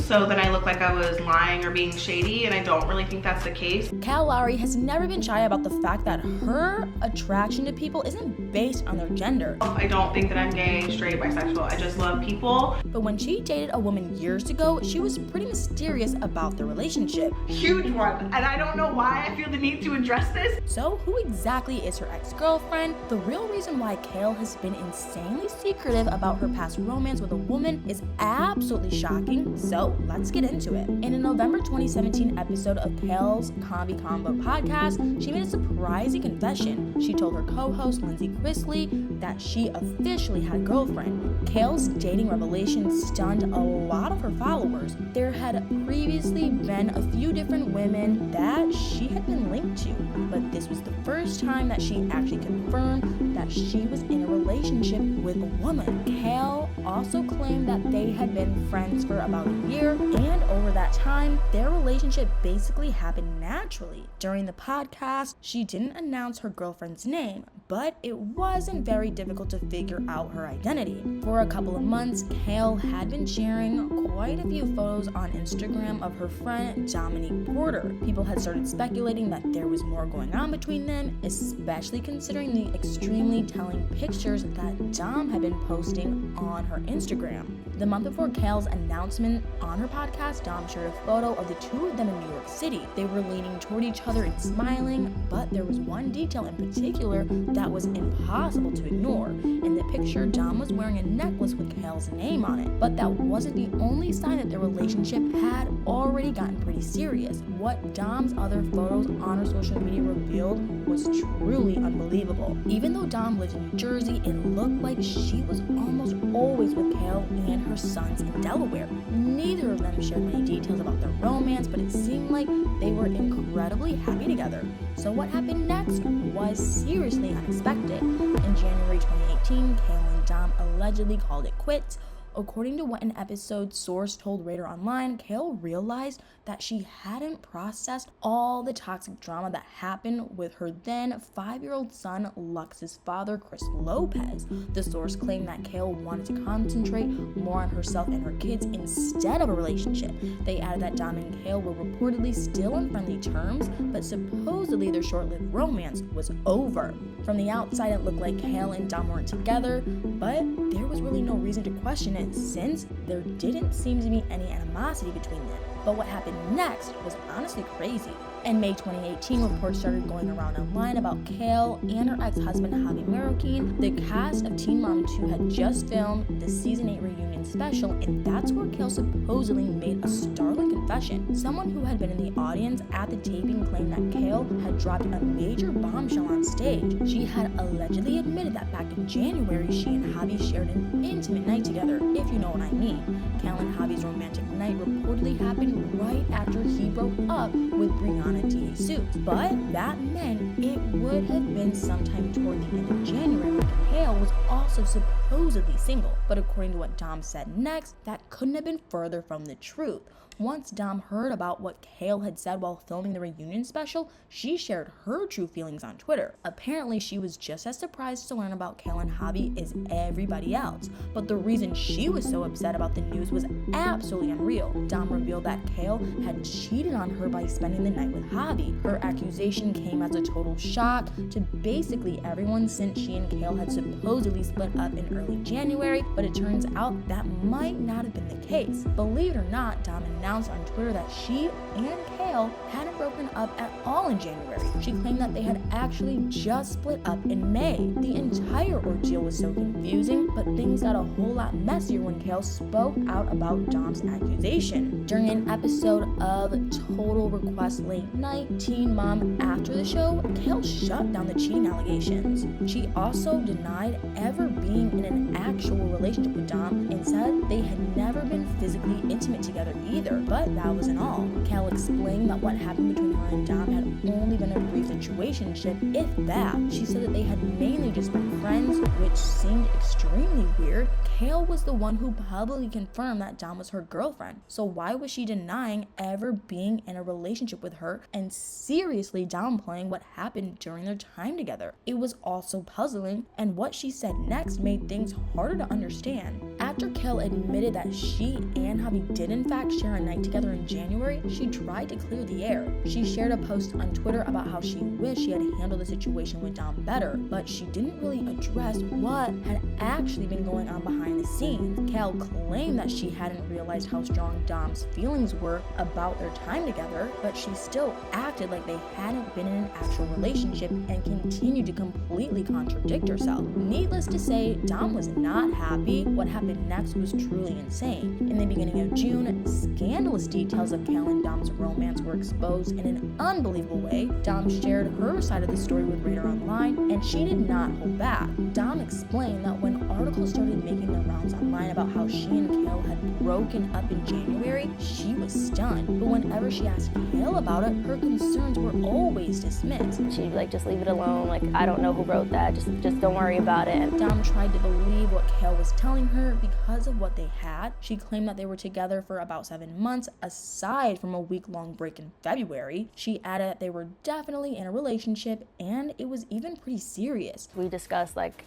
so then I looked like I was lying or being shady, and I don't really think that's the case. Kail Lowry has never been shy about the fact that her attraction to people isn't based on their gender. I don't think that I'm gay, straight, bisexual. I just love people. But when she dated a woman years ago, she was pretty mysterious about their relationship. Huge one, and I don't know why I feel the need to address this. So who exactly is her ex-girlfriend? The real reason why Kail has been insanely secretive about her past romance with a woman is absolutely shocking, so let's get into it. In a November 2017 episode of Kail's Combi Combo podcast, she made a surprising confession. She told her co-host Lindsay Chrisley that she officially had a girlfriend. Kail's dating revelation stunned a lot of her followers. There had previously been a few different women that she had been linked to, but this was the first time that she actually confirmed that she was in a relationship with a woman. Kail also claimed that they had been friends for about a year, and over that time, their relationship basically happened naturally. During the podcast, she didn't announce her girlfriend's name, but it wasn't very difficult to figure out her identity. For a couple of months, Kail had been sharing quite a few photos on Instagram of her friend Dominique Porter. People had started speculating that there was more going on between them, especially considering the extremely telling pictures that Dom had been posting on her Instagram. The month before Kail's announcement on her podcast, Dom shared a photo of the two of them in New York City. They were leaning toward each other and smiling, but there was one detail in particular that was impossible to ignore. In the picture, Dom was wearing a necklace with Kail's name on it, but that wasn't the only sign that their relationship had already gotten pretty serious. What Dom's other photos on her social media revealed was truly unbelievable. Even though Dom lived in New Jersey, it looked like she was almost always with Kail and her sons in Delaware. Neither of them shared many details about their romance, but it seemed like they were incredibly happy together. So what happened next was seriously unexpected. In January 2018, Kail and Dom allegedly called it quits. According to what an episode source told Radar Online, Kail realized that she hadn't processed all the toxic drama that happened with her then 5-year-old son, Lux's father, Chris Lopez. The source claimed that Kail wanted to concentrate more on herself and her kids instead of a relationship. They added that Dom and Kail were reportedly still on friendly terms, but supposedly their short-lived romance was over. From the outside, it looked like Kail and Dom weren't together, but there was really no reason to question it since there didn't seem to be any animosity between them. But what happened next was honestly crazy. In May 2018, reports started going around online about Kail and her ex-husband Javi Marroquin. The cast of Teen Mom 2 had just filmed the Season 8 reunion special, and that's where Kail supposedly made a startling confession. Someone who had been in the audience at the taping claimed that Kail had dropped a major bombshell on stage. She had allegedly admitted that back in January, she and Javi shared an intimate night together, if you know what I mean. Kail and Javi's romantic night reportedly happened right after he broke up with Brianna De Jesus, but that meant it would have been sometime toward the end of January when Kail was also supposedly single. But according to what Dom said next, that couldn't have been further from the truth. Once Dom heard about what Kail had said while filming the reunion special, she shared her true feelings on Twitter. Apparently, she was just as surprised to learn about Kail and Javi as everybody else, but the reason she was so upset about the news was absolutely unreal. Dom revealed that Kail had cheated on her by spending the night with Javi. Her accusation came as a total shock to basically everyone since she and Kail had supposedly split up in early January, but it turns out that might not have been the case. Believe it or not, Dom announced on Twitter that she and Kail hadn't broken up at all in January. She claimed that they had actually just split up in May. The entire ordeal was so confusing, but things got a whole lot messier when Kail spoke out about Dom's accusation. During an episode of Total Request Late Night Teen Mom after the show, Kail shut down the cheating allegations. She also denied ever being in an actual relationship with Dom and said they had never been physically intimate together either. But that wasn't all. Kail explained that what happened between her and Dom had only been a brief situationship, if that. She said that they had mainly just been friends, which seemed extremely weird. Kail was the one who publicly confirmed that Dom was her girlfriend, so why was she denying ever being in a relationship with her and seriously downplaying what happened during their time together? It was also puzzling, and what she said next made things harder to understand. At After Kail admitted that she and Javi did in fact share a night together in January, she tried to clear the air. She shared a post on Twitter about how she wished she had handled the situation with Dom better, but she didn't really address what had actually been going on behind the scenes. Kail claimed that she hadn't realized how strong Dom's feelings were about their time together, but she still acted like they hadn't been in an actual relationship and continued to completely contradict herself. Needless to say, Dom was not happy. What happened next was truly insane. In the beginning of June, scandalous details of Kail and Dom's romance were exposed in an unbelievable way. Dom shared her side of the story with Radar Online, and she did not hold back. Dom explained that when articles started making their rounds online about how she and Kail had broken up in January, she was stunned. But whenever she asked Kail about it, her concerns were always dismissed. She'd be like, just leave it alone. Like, I don't know who wrote that. Just don't worry about it. Dom tried to believe what Kail was telling her because of what they had. She claimed that they were together for about 7 months, aside from a week-long break in February. She added that they were definitely in a relationship, and it was even pretty serious. We discussed, like,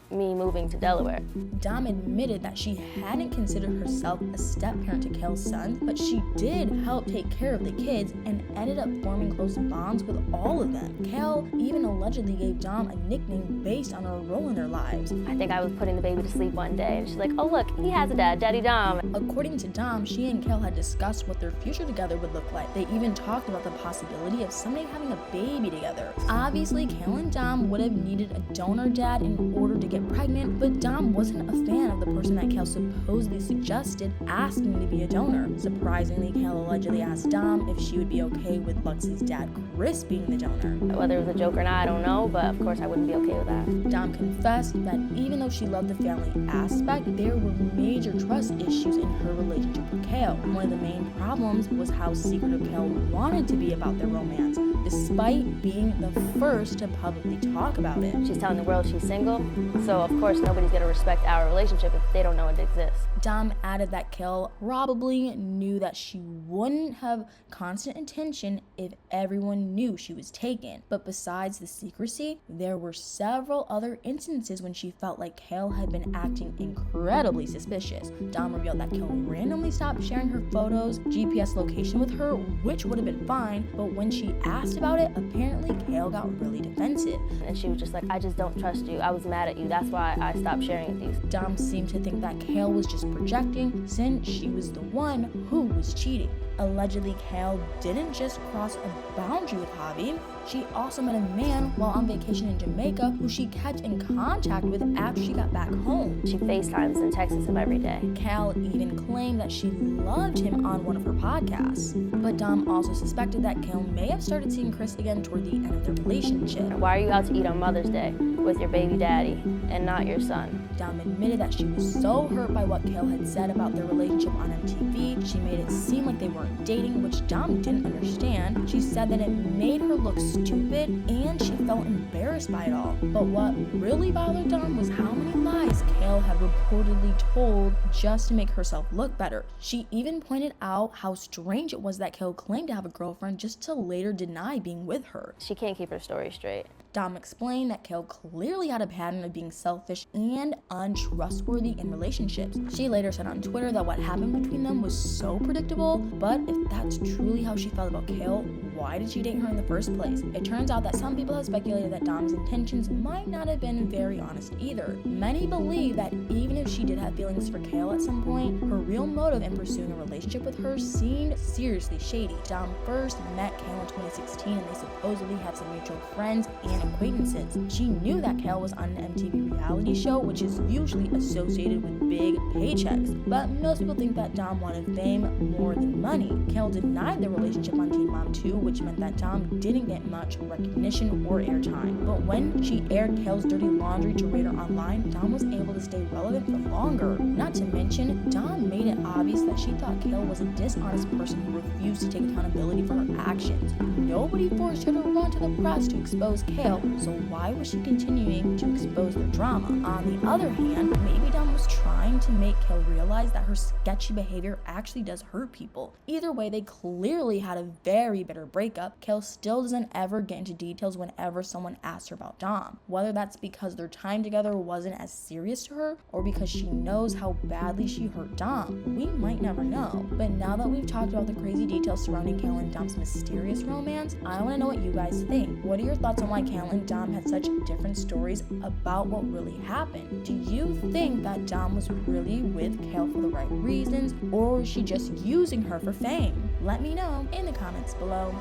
me moving to Delaware. Dom admitted that she hadn't considered herself a step-parent to Kail's son, but she did help take care of the kids and ended up forming close bonds with all of them. Kail even allegedly gave Dom a nickname based on her role in their lives. I think I was putting the baby to sleep one day, and she's like, oh look, he has a dad, Daddy Dom. According to Dom, she and Kail had discussed what their future together would look like. They even talked about the possibility of someday having a baby together. Obviously, Kail and Dom would have needed a donor dad in order to get pregnant, but Dom wasn't a fan of the person that Kail supposedly suggested asking to be a donor. Surprisingly, Kail allegedly asked Dom if she would be okay with Lux's dad, Chris, being the donor. Whether it was a joke or not, I don't know, but of course I wouldn't be okay with that. Dom confessed that even though she loved the family aspect, there were major trust issues in her relationship with Kail. One of the main problems was how secretive Kail wanted to be about their romance, despite being the first to publicly talk about it. She's telling the world she's single, so of course nobody's gonna respect our relationship if they don't know it exists. Dom added that Kail probably knew that she wouldn't have constant attention if everyone knew she was taken. But besides the secrecy, there were several other instances when she felt like Kail had been acting incredibly suspicious. Dom revealed that Kail randomly stopped sharing her photos, GPS location with her, which would have been fine, but when she asked about it, apparently Kail got really defensive. And she was just like, I just don't trust you. I was mad at you. That's why I stopped sharing with you. Dom seemed to think that Kail was just projecting since she was the one who was cheating. Allegedly, Kail didn't just cross a boundary with Javi, she also met a man while on vacation in Jamaica who she kept in contact with after she got back home. She FaceTimes and texts him every day. Kail even claimed that she loved him on one of her podcasts. But Dom also suspected that Kail may have started seeing Chris again toward the end of their relationship. Why are you out to eat on Mother's Day with your baby daddy and not your son? Dom admitted that she was so hurt by what Kail had said about their relationship on MTV. She made it seem like they weren't dating, which Dom didn't understand. She said that it made her look stupid and she felt embarrassed by it all. But what really bothered Dom was how many lies Kail had reportedly told just to make herself look better. She even pointed out how strange it was that Kail claimed to have a girlfriend just to later deny being with her. She can't keep her story straight. Dom explained that Kail clearly had a pattern of being selfish and untrustworthy in relationships. She later said on Twitter that what happened between them was so predictable, but if that's truly how she felt about Kail, why did she date her in the first place? It turns out that some people have speculated that Dom's intentions might not have been very honest either. Many believe that even if she did have feelings for Kail at some point, her real motive in pursuing a relationship with her seemed seriously shady. Dom first met Kail in 2016 and they supposedly have some mutual friends and acquaintances. She knew that Kail was on an MTV reality show, which is usually associated with big paychecks, but most people think that Dom wanted fame more than money. Kail denied their relationship on Teen Mom 2, which meant that Dom didn't get much recognition or airtime. But when she aired Kail's dirty laundry to Radar Online, Dom was able to stay relevant for longer. Not to mention, Dom made it obvious that she thought Kail was a dishonest person who refused to take accountability for her actions. Nobody forced her to run to the press to expose Kail, so why was she continuing to expose their drama? On the other hand, maybe Dom was trying to make Kail realize that her sketchy behavior actually does hurt people. Either way, they clearly had a very bitter breakup. breakup, Kail still doesn't ever get into details whenever someone asks her about Dom. Whether that's because their time together wasn't as serious to her or because she knows how badly she hurt Dom. We might never know. But now that we've talked about the crazy details surrounding Kail and Dom's mysterious romance, I want to know what you guys think. What are your thoughts on why Kail and Dom had such different stories about what really happened? Do you think that Dom was really with Kail for the right reasons, or was she just using her for fame? Let me know in the comments below.